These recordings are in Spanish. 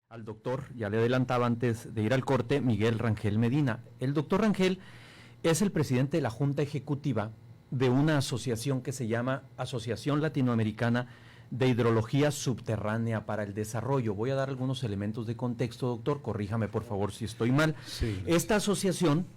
al doctor, ya le adelantaba antes de ir al corte, Miguel Rangel Medina. El doctor Rangel es el presidente de la Junta Ejecutiva de una asociación que se llama Asociación Latinoamericana de Hidrología Subterránea para el Desarrollo. Voy a dar algunos elementos de contexto, doctor, corríjame por favor si estoy mal. Sí. Esta asociación,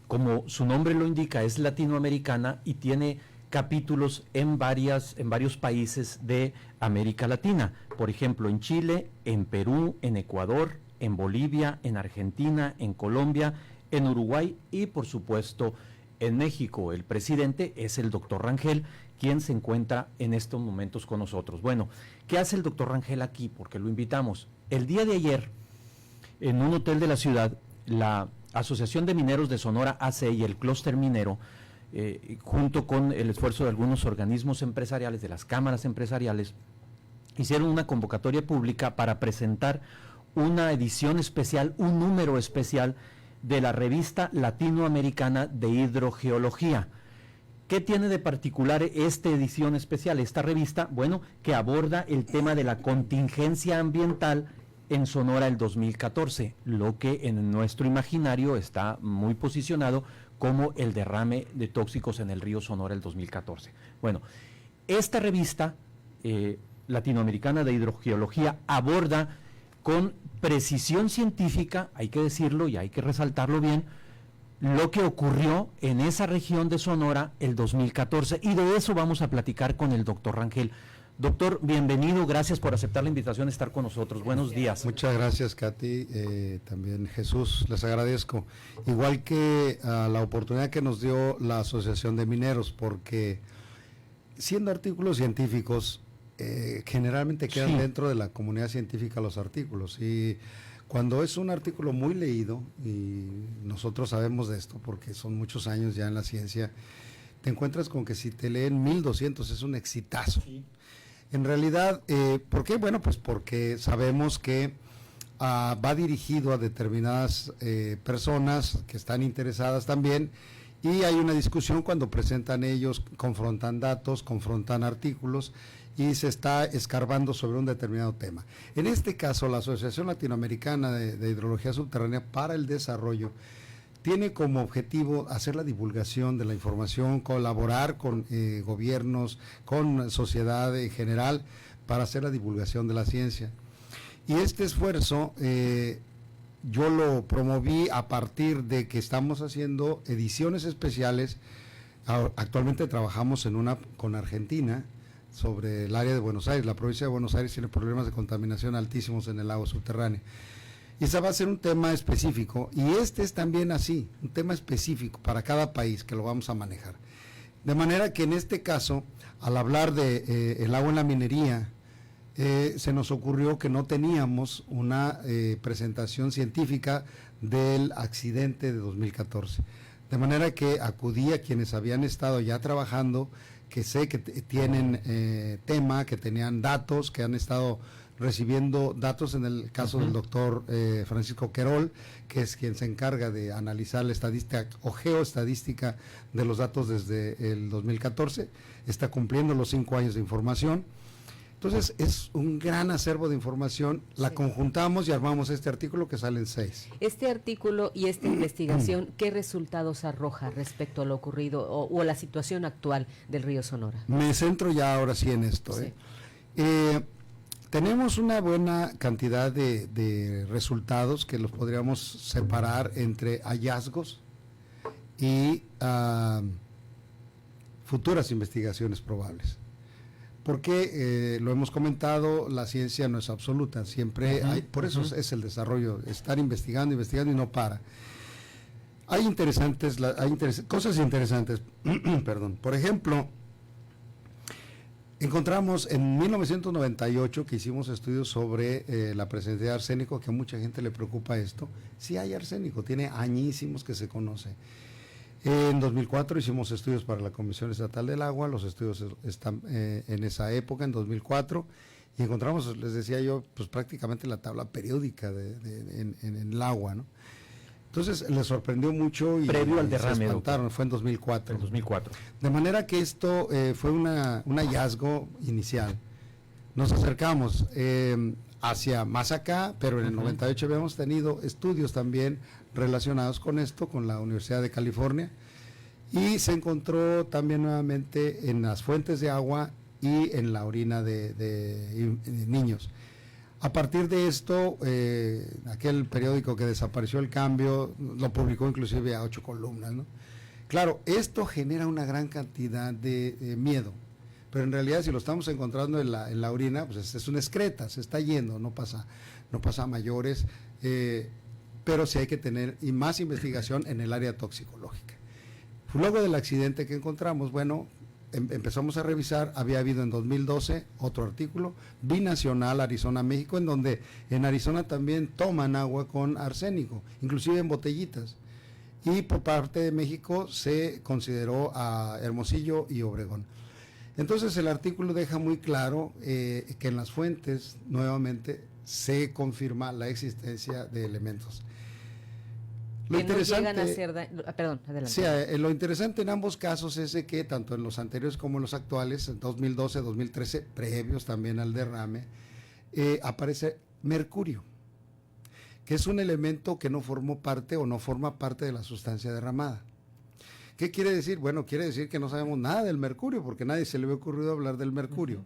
como su nombre lo indica, es latinoamericana y tiene capítulos en varios países de América Latina, por ejemplo en Chile, en Perú, en Ecuador, en Bolivia, en Argentina, en Colombia, en Uruguay y por supuesto en México. El presidente es el doctor Rangel, quien se encuentra en estos momentos con nosotros. Bueno, ¿qué hace el doctor Rangel aquí? Porque lo invitamos. El día de ayer, en un hotel de la ciudad, la Asociación de Mineros de Sonora AC y el Clúster Minero, junto con el esfuerzo de algunos organismos empresariales, de las cámaras empresariales, hicieron una convocatoria pública para presentar una edición especial, un número especial de la revista latinoamericana de hidrogeología. ¿Qué tiene de particular esta edición especial, esta revista? Bueno, que aborda el tema de la contingencia ambiental en Sonora el 2014, lo que en nuestro imaginario está muy posicionado como el derrame de tóxicos en el río Sonora el 2014. Bueno, esta revista latinoamericana de hidrogeología aborda con precisión científica, hay que decirlo y hay que resaltarlo bien, lo que ocurrió en esa región de Sonora el 2014, y de eso vamos a platicar con el doctor Rangel. Doctor, bienvenido, gracias por aceptar la invitación a estar con nosotros. Buenos días. Muchas gracias, Katy, también Jesús, les agradezco. Igual que la oportunidad que nos dio la Asociación de Mineros, porque siendo artículos científicos, generalmente quedan dentro de la comunidad científica los artículos, y cuando es un artículo muy leído, y nosotros sabemos de esto porque son muchos años ya en la ciencia, te encuentras con que si te leen 1200 es un exitazo. Sí. En realidad, ¿por qué? Bueno, pues porque sabemos que va dirigido a determinadas personas que están interesadas también, y hay una discusión cuando presentan ellos, confrontan datos, confrontan artículos, y se está escarbando sobre un determinado tema. En este caso, la Asociación Latinoamericana de Hidrología Subterránea para el Desarrollo tiene como objetivo hacer la divulgación de la información, colaborar con gobiernos, con sociedad en general, para hacer la divulgación de la ciencia. Y este esfuerzo yo lo promoví a partir de que estamos haciendo ediciones especiales. Actualmente trabajamos en una con Argentina sobre el área de Buenos Aires. La provincia de Buenos Aires tiene problemas de contaminación altísimos en el agua subterránea. Y ese va a ser un tema específico, y este es también así, un tema específico para cada país que lo vamos a manejar. De manera que en este caso, al hablar de el agua en la minería, se nos ocurrió que no teníamos una presentación científica del accidente de 2014. De manera que acudí a quienes habían estado ya trabajando, que sé que tienen tema, que tenían datos, que han estado recibiendo datos, en el caso del doctor Francisco Querol, que es quien se encarga de analizar la estadística o geoestadística de los datos desde el 2014, está cumpliendo los 5 años de información. Entonces es un gran acervo de información, la conjuntamos y armamos este artículo que sale en 6. Este artículo y esta investigación, ¿qué resultados arroja respecto a lo ocurrido o la situación actual del río Sonora? Me centro ya ahora sí en esto. Sí. Tenemos una buena cantidad de resultados que los podríamos separar entre hallazgos y futuras investigaciones probables. Porque lo hemos comentado, la ciencia no es absoluta, siempre hay, por eso es el desarrollo, estar investigando y no para. Hay cosas interesantes, perdón. Por ejemplo, encontramos en 1998 que hicimos estudios sobre la presencia de arsénico, que a mucha gente le preocupa esto. Sí hay arsénico, tiene añísimos que se conoce. En 2004 hicimos estudios para la Comisión Estatal del Agua, los estudios están en esa época, en 2004, y encontramos, les decía yo, pues prácticamente la tabla periódica en el agua, ¿no? Entonces les sorprendió mucho y previo al derrame, se espantaron, fue en 2004. En 2004. De manera que esto fue un hallazgo inicial. Nos acercamos, hacia más acá, pero en el Ujú. 98 habíamos tenido estudios también relacionados con esto, con la Universidad de California, y se encontró también nuevamente en las fuentes de agua y en la orina de niños. A partir de esto, aquel periódico que desapareció El Cambio, lo publicó inclusive a 8 columnas, ¿no? Claro, esto genera una gran cantidad de miedo, pero en realidad si lo estamos encontrando en la orina, pues es una excreta, se está yendo, no pasa a mayores, pero sí hay que tener y más investigación en el área toxicológica. Luego del accidente que encontramos, bueno, empezamos a revisar, había habido en 2012 otro artículo, binacional Arizona-México, en donde en Arizona también toman agua con arsénico, inclusive en botellitas. Y por parte de México se consideró a Hermosillo y Obregón. Entonces el artículo deja muy claro que en las fuentes nuevamente se confirma la existencia de elementos. Lo que interesante, no llegan a hacer daño. Perdón, adelante. Sí, lo interesante en ambos casos es de que tanto en los anteriores como en los actuales, en 2012, 2013, previos también al derrame, aparece mercurio, que es un elemento que no formó parte o no forma parte de la sustancia derramada. ¿Qué quiere decir? Bueno, quiere decir que no sabemos nada del mercurio, porque a nadie se le había ocurrido hablar del mercurio.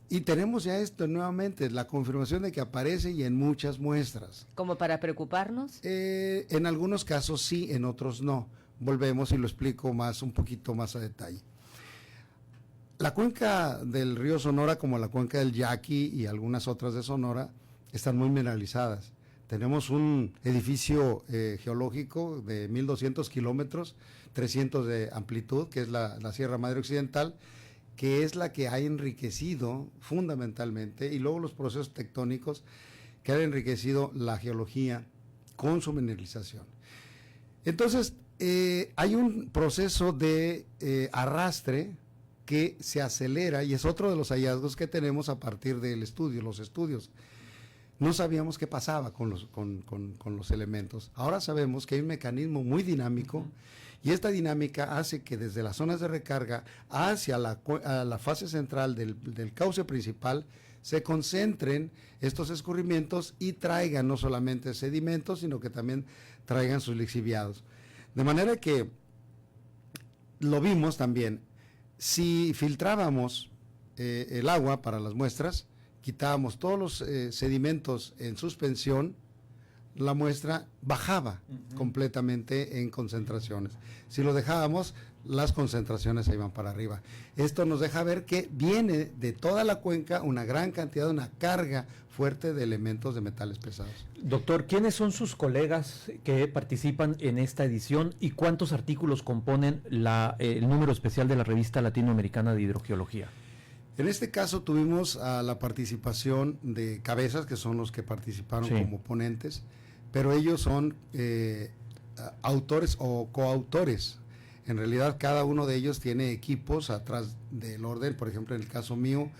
Y tenemos ya esto nuevamente, la confirmación de que aparece y en muchas muestras. ¿Como para preocuparnos? En algunos casos sí, en otros no. Volvemos y lo explico un poquito más a detalle. La cuenca del río Sonora, como la cuenca del Yaqui y algunas otras de Sonora, están muy mineralizadas. Tenemos un edificio geológico de 1.200 kilómetros, 300 de amplitud, que es la Sierra Madre Occidental, que es la que ha enriquecido fundamentalmente, y luego los procesos tectónicos que han enriquecido la geología con su mineralización. Entonces, hay un proceso de arrastre que se acelera, y es otro de los hallazgos que tenemos a partir del estudio, los estudios. No sabíamos qué pasaba con los elementos. Ahora sabemos que hay un mecanismo muy dinámico, y esta dinámica hace que desde las zonas de recarga hacia la fase central del cauce principal se concentren estos escurrimientos y traigan no solamente sedimentos, sino que también traigan sus lixiviados. De manera que lo vimos también, si filtrábamos el agua para las muestras, quitábamos todos los sedimentos en suspensión, la muestra bajaba completamente en concentraciones. Si lo dejábamos, las concentraciones se iban para arriba. Esto nos deja ver que viene de toda la cuenca una gran cantidad, una carga fuerte de elementos de metales pesados. Doctor, ¿quiénes son sus colegas que participan en esta edición y cuántos artículos componen el número especial de la revista latinoamericana de hidrogeología? En este caso tuvimos la participación de cabezas, que son los que participaron como ponentes, pero ellos son autores o coautores. En realidad cada uno de ellos tiene equipos atrás del orden. Por ejemplo, en el caso mío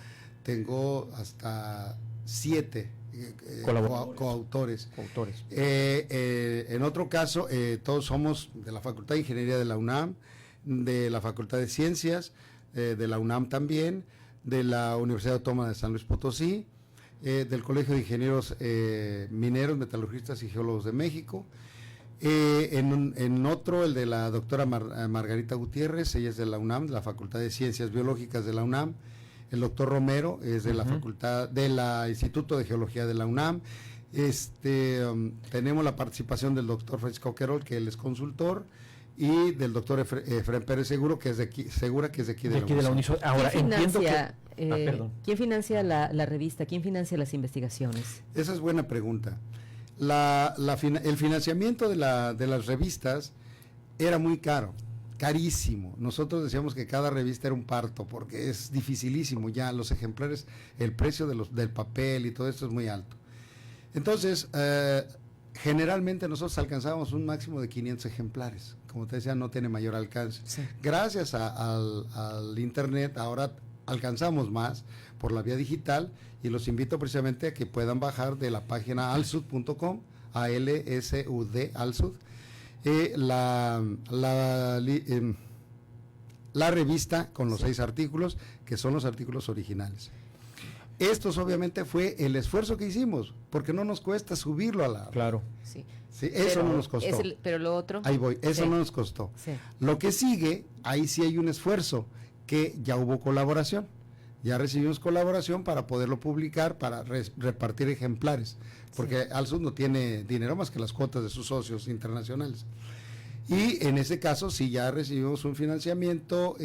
tengo hasta 7 coautores. En otro caso, todos somos de la Facultad de Ingeniería de la UNAM, de la Facultad de Ciencias, de la UNAM también, de la Universidad Autónoma de San Luis Potosí, del Colegio de Ingenieros Mineros, Metalurgistas y Geólogos de México. En otro, el de la doctora Margarita Gutiérrez, ella es de la UNAM, de la Facultad de Ciencias Biológicas de la UNAM. El doctor Romero es de la Facultad, del Instituto de Geología de la UNAM. Tenemos la participación del doctor Francisco Querol, que él es consultor, y del doctor Efraín Pérez Segura, que es de aquí de la UNISO. Ahora, entiendo ¿quién financia la revista? ¿Quién financia las investigaciones? Esa es buena pregunta. El financiamiento de las revistas era muy caro, carísimo. Nosotros decíamos que cada revista era un parto, porque es dificilísimo ya los ejemplares, el precio del papel y todo esto es muy alto. Entonces, generalmente nosotros alcanzábamos un máximo de 500 ejemplares. Como te decía, no tiene mayor alcance. Sí. Gracias al internet ahora alcanzamos más por la vía digital, y los invito precisamente a que puedan bajar de la página alsud.com, ALSUD, Alsud, la revista con los 6 artículos, que son los artículos originales. Estos obviamente fue el esfuerzo que hicimos, porque no nos cuesta subirlo a la... Claro. Sí. Sí, eso no nos costó. Pero lo otro. Ahí voy, eso Sí. no nos costó. Sí. Lo que sigue, ahí sí hay un esfuerzo, que ya hubo colaboración. Ya recibimos colaboración para poderlo publicar, para repartir ejemplares, porque Alsud no tiene dinero más que las cuotas de sus socios internacionales. Y en ese caso sí ya recibimos un financiamiento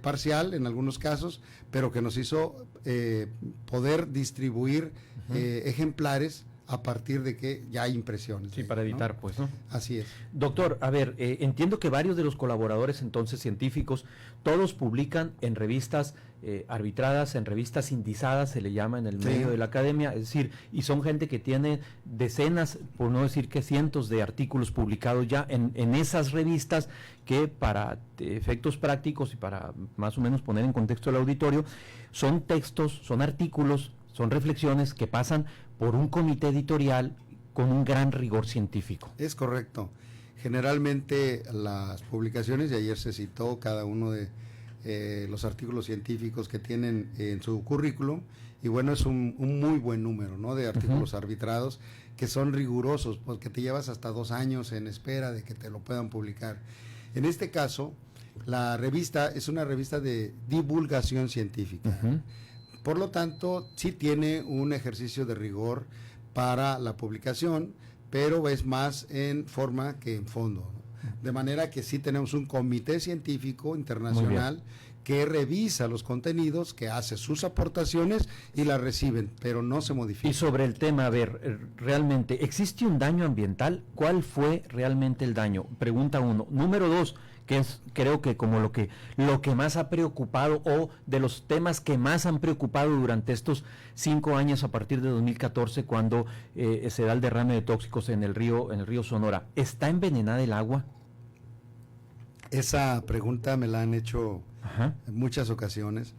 parcial en algunos casos, pero que nos hizo poder distribuir ejemplares a partir de que ya hay impresiones. Sí, para editar, ¿no? pues, ¿no? Así es. Doctor, a ver, entiendo que varios de los colaboradores entonces científicos, todos publican en revistas arbitradas, en revistas indizadas, se le llama en el medio de la academia, es decir, y son gente que tiene decenas, por no decir que cientos de artículos publicados ya en esas revistas que para efectos prácticos y para más o menos poner en contexto el auditorio, son textos, son artículos, son reflexiones que pasan por un comité editorial con un gran rigor científico. Es correcto. Generalmente las publicaciones, y ayer se citó cada uno de los artículos científicos que tienen en su currículum, y bueno, es un muy buen número, ¿no?, de artículos arbitrados que son rigurosos, porque te llevas hasta 2 años en espera de que te lo puedan publicar. En este caso, la revista es una revista de divulgación científica. Por lo tanto, sí tiene un ejercicio de rigor para la publicación, pero es más en forma que en fondo, ¿no? De manera que sí tenemos un comité científico internacional que revisa los contenidos, que hace sus aportaciones y las reciben, pero no se modifica. Y sobre el tema, a ver, realmente, ¿existe un daño ambiental? ¿Cuál fue realmente el daño? Pregunta 1. Número 2, que es creo que como lo que más ha preocupado, o de los temas que más han preocupado durante estos 5 años a partir de 2014, cuando se da el derrame de tóxicos en el río Sonora. ¿Está envenenada el agua? Esa pregunta me la han hecho en muchas ocasiones.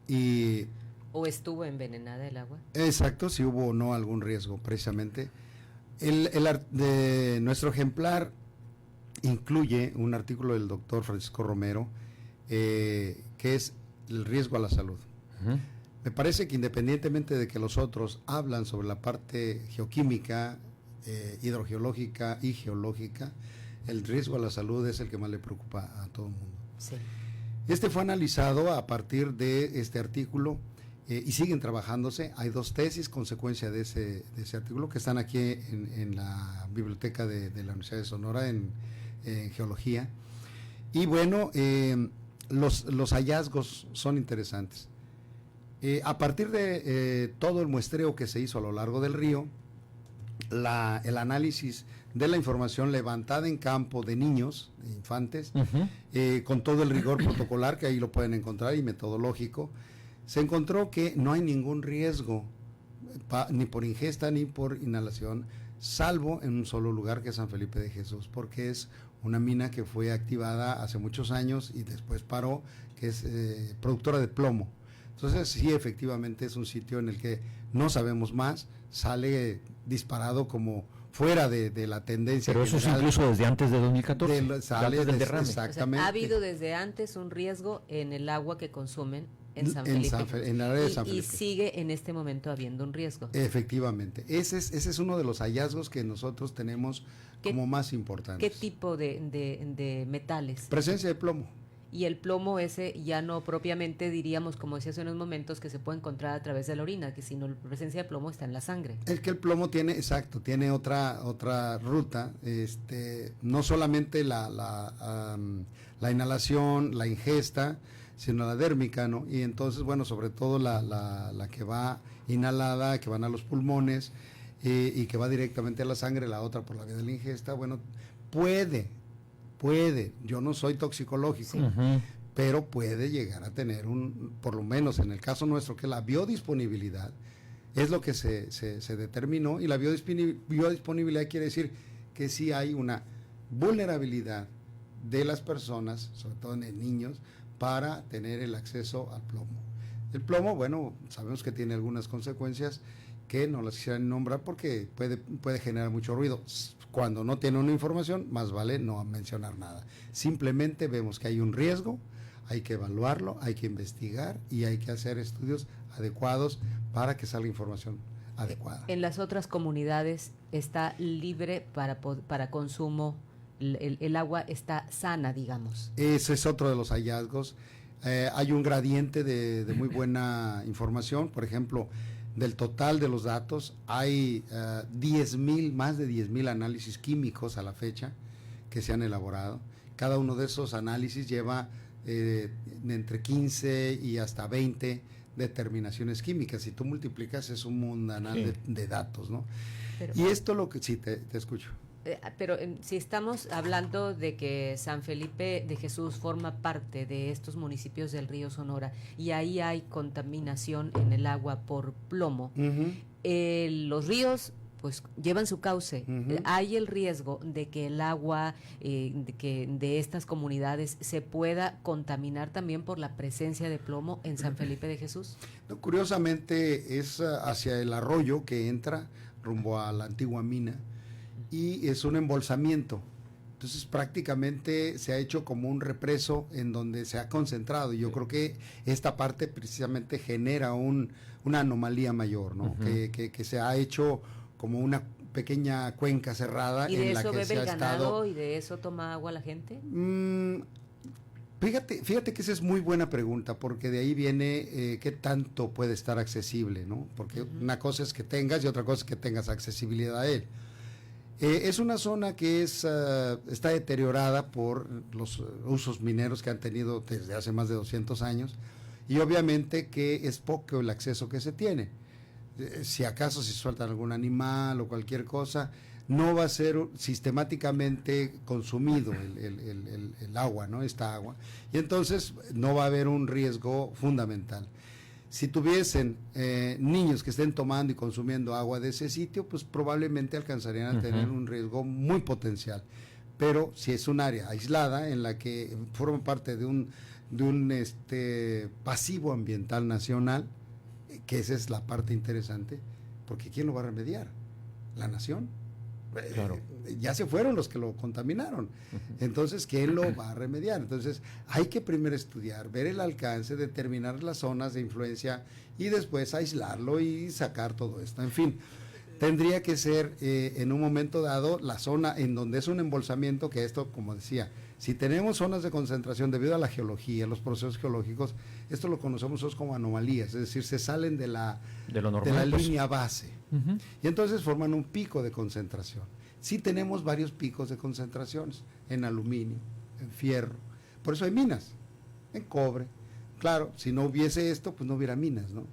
Y ¿O estuvo envenenada el agua? exacto, si hubo o no algún riesgo, precisamente. De nuestro ejemplar incluye un artículo del doctor Francisco Romero, que es el riesgo a la salud. Me parece que independientemente de que los otros hablan sobre la parte geoquímica, hidrogeológica y geológica, el riesgo a la salud es el que más le preocupa a todo el mundo. Sí. Este fue analizado a partir de este artículo y siguen trabajándose. Hay 2 tesis consecuencia de ese artículo que están aquí en la biblioteca de la Universidad de Sonora en geología. Y bueno, los hallazgos son interesantes. A partir de todo el muestreo que se hizo a lo largo del río, el análisis de la información levantada en campo de niños, de infantes, con todo el rigor protocolar, que ahí lo pueden encontrar, y metodológico, se encontró que no hay ningún riesgo, ni por ingesta ni por inhalación, salvo en un solo lugar, que es San Felipe de Jesús, porque es una mina que fue activada hace muchos años y después paró, que es productora de plomo. Entonces sí, efectivamente es un sitio en el que no sabemos más, sale disparado como fuera de la tendencia. Pero eso es incluso desde antes de 2014, sale antes del derrame. Exactamente. O sea, ha habido desde antes un riesgo en el agua que consumen en San En Felipe. en el área de San Y Felipe. sigue en este momento habiendo un riesgo. Efectivamente. Ese es uno de los hallazgos que nosotros tenemos como más importantes. ¿Qué tipo de metales? Presencia de plomo. Y el plomo ese ya no propiamente diríamos, como decía hace unos momentos, que se puede encontrar a través de la orina, que sino la presencia de plomo está en la sangre. Es que el plomo tiene otra ruta, no solamente la inhalación, la ingesta, sino la dérmica, ¿no? Y entonces, bueno, sobre todo la que va inhalada, que van a los pulmones y que va directamente a la sangre, la otra por la vía de la ingesta, bueno, puede, yo no soy toxicológico, pero puede llegar a tener por lo menos en el caso nuestro, que la biodisponibilidad es lo que se determinó, y la biodisponibilidad quiere decir que sí hay una vulnerabilidad de las personas, sobre todo en niños, para tener el acceso al plomo. El plomo, bueno, sabemos que tiene algunas consecuencias que no las quisiera nombrar porque puede generar mucho ruido. Cuando no tiene una información, más vale no mencionar nada. Simplemente vemos que hay un riesgo, hay que evaluarlo, hay que investigar y hay que hacer estudios adecuados para que salga información adecuada. En las otras comunidades está libre para consumo, el agua está sana, digamos. Ese es otro de los hallazgos. Hay un gradiente de muy buena información. Por ejemplo, del total de los datos, hay más de 10,000 análisis químicos a la fecha que se han elaborado. Cada uno de esos análisis lleva entre 15 y hasta 20 determinaciones químicas. Si tú multiplicas, es un mundanal de datos, ¿no? Y esto lo que... Sí, te escucho. Pero si estamos hablando de que San Felipe de Jesús forma parte de estos municipios del río Sonora y ahí hay contaminación en el agua por plomo, los ríos pues llevan su cauce. Hay el riesgo de que el agua de estas comunidades se pueda contaminar también por la presencia de plomo en San Felipe de Jesús. No, curiosamente es hacia el arroyo que entra rumbo a la antigua mina, y es un embolsamiento. Entonces prácticamente se ha hecho como un represo en donde se ha concentrado, y yo creo que esta parte precisamente genera una anomalía mayor, ¿no? Que se ha hecho como una pequeña cuenca cerrada en la que se ha estado. ¿Y de eso bebe el ganado y de eso toma agua la gente? Fíjate que esa es muy buena pregunta, porque de ahí viene qué tanto puede estar accesible, ¿no? Porque una cosa es que tengas y otra cosa es que tengas accesibilidad a él. Es una zona que está deteriorada por los usos mineros que han tenido desde hace más de 200 años, y obviamente que es poco el acceso que se tiene. Si acaso se sueltan algún animal o cualquier cosa, no va a ser sistemáticamente consumido el agua, ¿no? Esta agua. Y entonces no va a haber un riesgo fundamental. Si tuviesen niños que estén tomando y consumiendo agua de ese sitio, pues probablemente alcanzarían a tener un riesgo muy potencial. Pero si es un área aislada en la que forma parte de un pasivo ambiental nacional, que esa es la parte interesante, porque ¿quién lo va a remediar? ¿La nación? Claro. Ya se fueron los que lo contaminaron. Entonces, ¿quién lo va a remediar? Entonces, hay que primero estudiar, ver el alcance, determinar las zonas de influencia y después aislarlo y sacar todo esto. En fin, tendría que ser en un momento dado la zona en donde es un embolsamiento, que esto, como decía, si tenemos zonas de concentración debido a la geología, los procesos geológicos, esto lo conocemos nosotros como anomalías, es decir, se salen de la línea base. Y entonces forman un pico de concentración. Sí tenemos varios picos de concentraciones, en aluminio, en fierro, por eso hay minas, en cobre. Claro, si no hubiese esto, pues no hubiera minas, ¿no?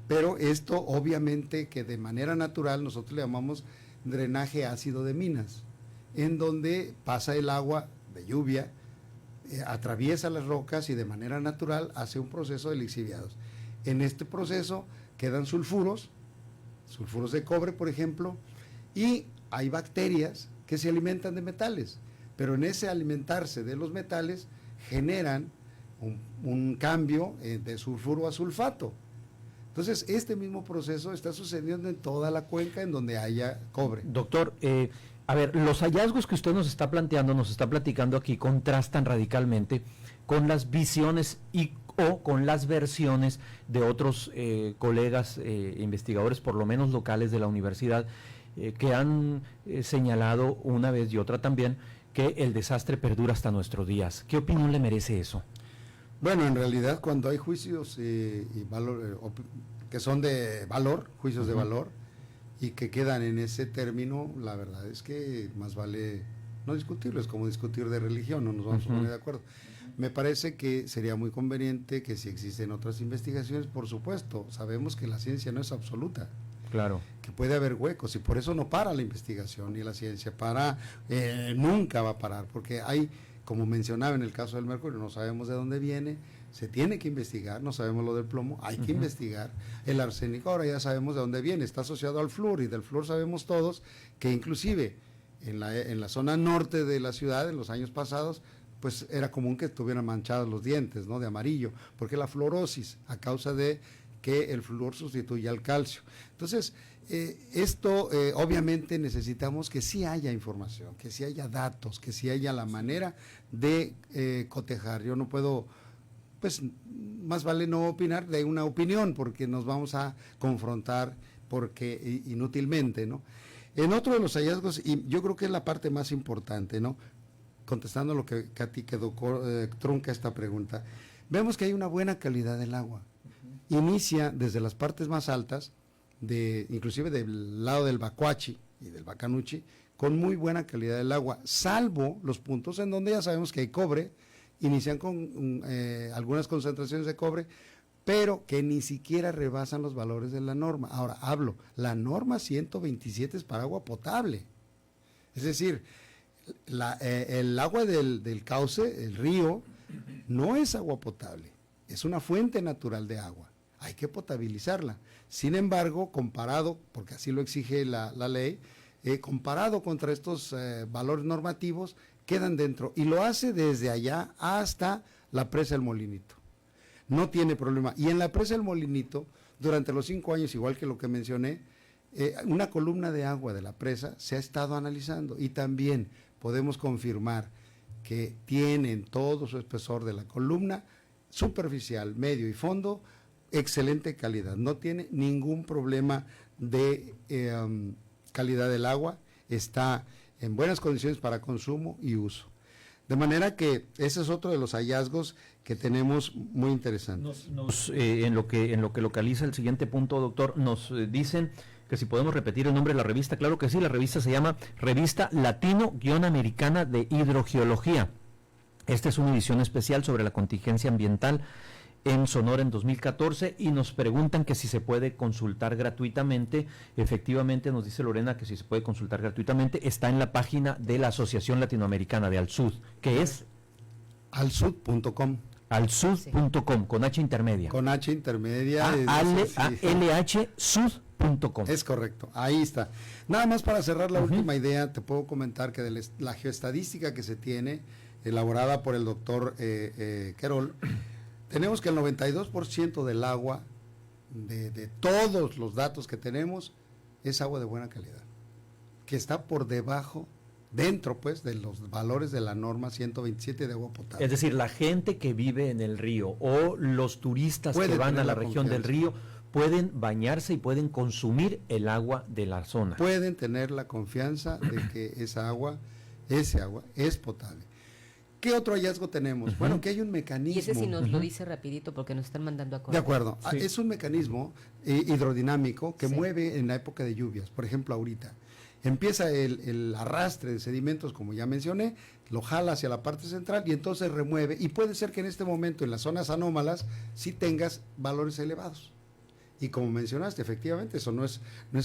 Pero esto obviamente que de manera natural nosotros le llamamos drenaje ácido de minas, en donde pasa el agua de lluvia, atraviesa las rocas y de manera natural hace un proceso de lixiviados. En este proceso quedan sulfuros de cobre, por ejemplo, y hay bacterias que se alimentan de metales, pero en ese alimentarse de los metales generan un cambio de sulfuro a sulfato. Entonces, este mismo proceso está sucediendo en toda la cuenca en donde haya cobre. Doctor, a ver, los hallazgos que usted nos está planteando, nos está platicando aquí, contrastan radicalmente con las visiones o con las versiones de otros colegas investigadores, por lo menos locales de la universidad, que han señalado una vez y otra también que el desastre perdura hasta nuestros días. ¿Qué opinión le merece eso? Bueno, en realidad cuando hay juicios y valor, que son de valor, juicios de valor, y que quedan en ese término, la verdad es que más vale no discutirlo, es como discutir de religión, no nos vamos a poner de acuerdo. Me parece que sería muy conveniente que si existen otras investigaciones, por supuesto, sabemos que la ciencia no es absoluta. Claro. Que puede haber huecos y por eso no para la investigación ni la ciencia, nunca va a parar, porque hay, como mencionaba en el caso del mercurio, no sabemos de dónde viene, se tiene que investigar, no sabemos lo del plomo, hay que investigar. El arsénico ahora ya sabemos de dónde viene, está asociado al flúor, y del flúor sabemos todos que inclusive en la zona norte de la ciudad en los años pasados, pues era común que estuvieran manchados los dientes, ¿no?, de amarillo, porque la fluorosis, a causa de que el flúor sustituye al calcio. Entonces, obviamente necesitamos que sí haya información, que sí haya datos, que sí haya la manera de cotejar. Yo no puedo pues más vale no opinar de una opinión, porque nos vamos a confrontar porque inútilmente, ¿no? En otro de los hallazgos, y yo creo que es la parte más importante, ¿no? Contestando lo que a ti quedó trunca esta pregunta, vemos que hay una buena calidad del agua. Inicia desde las partes más altas, inclusive del lado del Bacuachi y del Bacanuchi, con muy buena calidad del agua, salvo los puntos en donde ya sabemos que hay cobre, inician con algunas concentraciones de cobre, pero que ni siquiera rebasan los valores de la norma. Ahora, la norma 127 es para agua potable, es decir, el agua del cauce, el río, no es agua potable, es una fuente natural de agua, hay que potabilizarla. Sin embargo, comparado, porque así lo exige la ley, comparado contra estos valores normativos, quedan dentro, y lo hace desde allá hasta la presa del Molinito. No tiene problema. Y en la presa del Molinito, durante los 5 años, igual que lo que mencioné, una columna de agua de la presa se ha estado analizando, y también podemos confirmar que tienen todo su espesor de la columna, superficial, medio y fondo, excelente calidad. No tiene ningún problema de calidad del agua, está en buenas condiciones para consumo y uso. De manera que ese es otro de los hallazgos que tenemos muy interesantes. En lo que localiza el siguiente punto, doctor, nos dicen que si podemos repetir el nombre de la revista. Claro que sí, la revista se llama Revista Latino-Americana de Hidrogeología. Esta es una edición especial sobre la contingencia ambiental en Sonora en 2014, y nos preguntan que si se puede consultar gratuitamente. Efectivamente, nos dice Lorena que si se puede consultar gratuitamente, está en la página de la Asociación Latinoamericana de Alsud, que es alsud.com. alsud.com, con H intermedia. Con H intermedia. alhsud.com. Es correcto, ahí está. Nada más para cerrar la última idea, te puedo comentar que de la geoestadística que se tiene, elaborada por el doctor Querol, tenemos que el 92% del agua, de todos los datos que tenemos, es agua de buena calidad, que está por debajo, dentro pues, de los valores de la norma 127 de agua potable. Es decir, la gente que vive en el río o los turistas que van a la región del río pueden bañarse y pueden consumir el agua de la zona. Pueden tener la confianza de que ese agua es potable. ¿Qué otro hallazgo tenemos? Bueno, que hay un mecanismo. Y ese sí nos lo dice rapidito porque nos están mandando a correr. De acuerdo, sí. Es un mecanismo hidrodinámico que mueve en la época de lluvias. Por ejemplo, ahorita empieza el arrastre de sedimentos, como ya mencioné, lo jala hacia la parte central y entonces remueve, y puede ser que en este momento en las zonas anómalas sí tengas valores elevados. Y como mencionaste, efectivamente, eso no es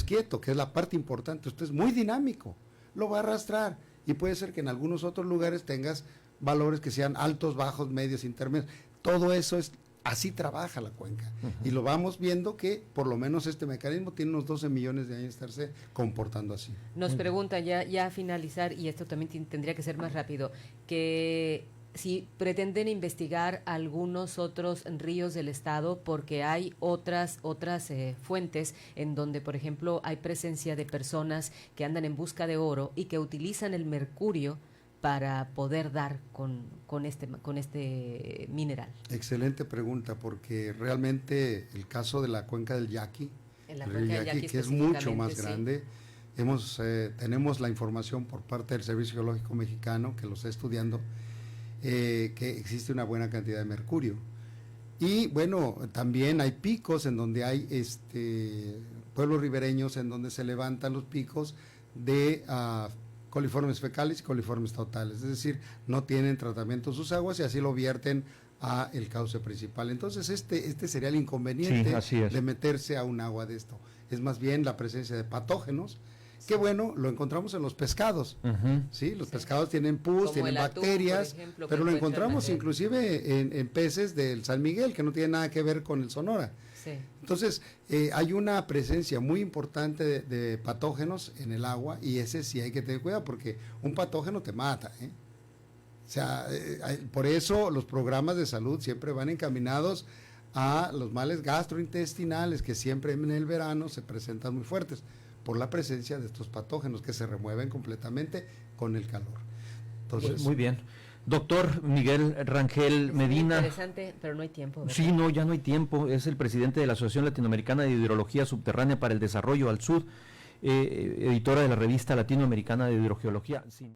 quieto, que es la parte importante. Esto es muy dinámico, lo va a arrastrar, y puede ser que en algunos otros lugares tengas valores que sean altos, bajos, medios, intermedios. Todo eso así trabaja la cuenca. Y lo vamos viendo que por lo menos este mecanismo tiene unos 12 millones de años de estarse comportando así. Nos preguntan ya a finalizar, y esto también tendría que ser más rápido, que si pretenden investigar algunos otros ríos del estado, porque hay otras fuentes en donde, por ejemplo, hay presencia de personas que andan en busca de oro y que utilizan el mercurio para poder dar con este mineral. Excelente pregunta, porque realmente el caso de la cuenca del Yaqui, que es mucho más grande, tenemos la información por parte del Servicio Geológico Mexicano, que lo está estudiando, que existe una buena cantidad de mercurio. Y bueno, también hay picos en donde hay pueblos ribereños en donde se levantan los picos de coliformes fecales y coliformes totales, es decir, no tienen tratamiento sus aguas y así lo vierten a el cauce principal. Entonces este sería el inconveniente de meterse a un agua de esto. Es más bien la presencia de patógenos, que bueno, lo encontramos en los pescados, ¿sí? Los pescados tienen pus, tienen bacterias, atún, ejemplo, pero lo encontramos inclusive en peces del San Miguel, que no tiene nada que ver con el Sonora. Sí. Entonces, hay una presencia muy importante de patógenos en el agua, y ese sí hay que tener cuidado, porque un patógeno te mata, ¿eh? O sea, por eso los programas de salud siempre van encaminados a los males gastrointestinales, que siempre en el verano se presentan muy fuertes, por la presencia de estos patógenos que se remueven completamente con el calor. Entonces, muy bien. Doctor Miguel Rangel Es Medina. interesante, pero no hay tiempo, ¿verdad? Sí, no, ya no hay tiempo. Es el presidente de la Asociación Latinoamericana de Hidrología Subterránea para el Desarrollo al Sur, editora de la revista Latinoamericana de Hidrogeología. Sí.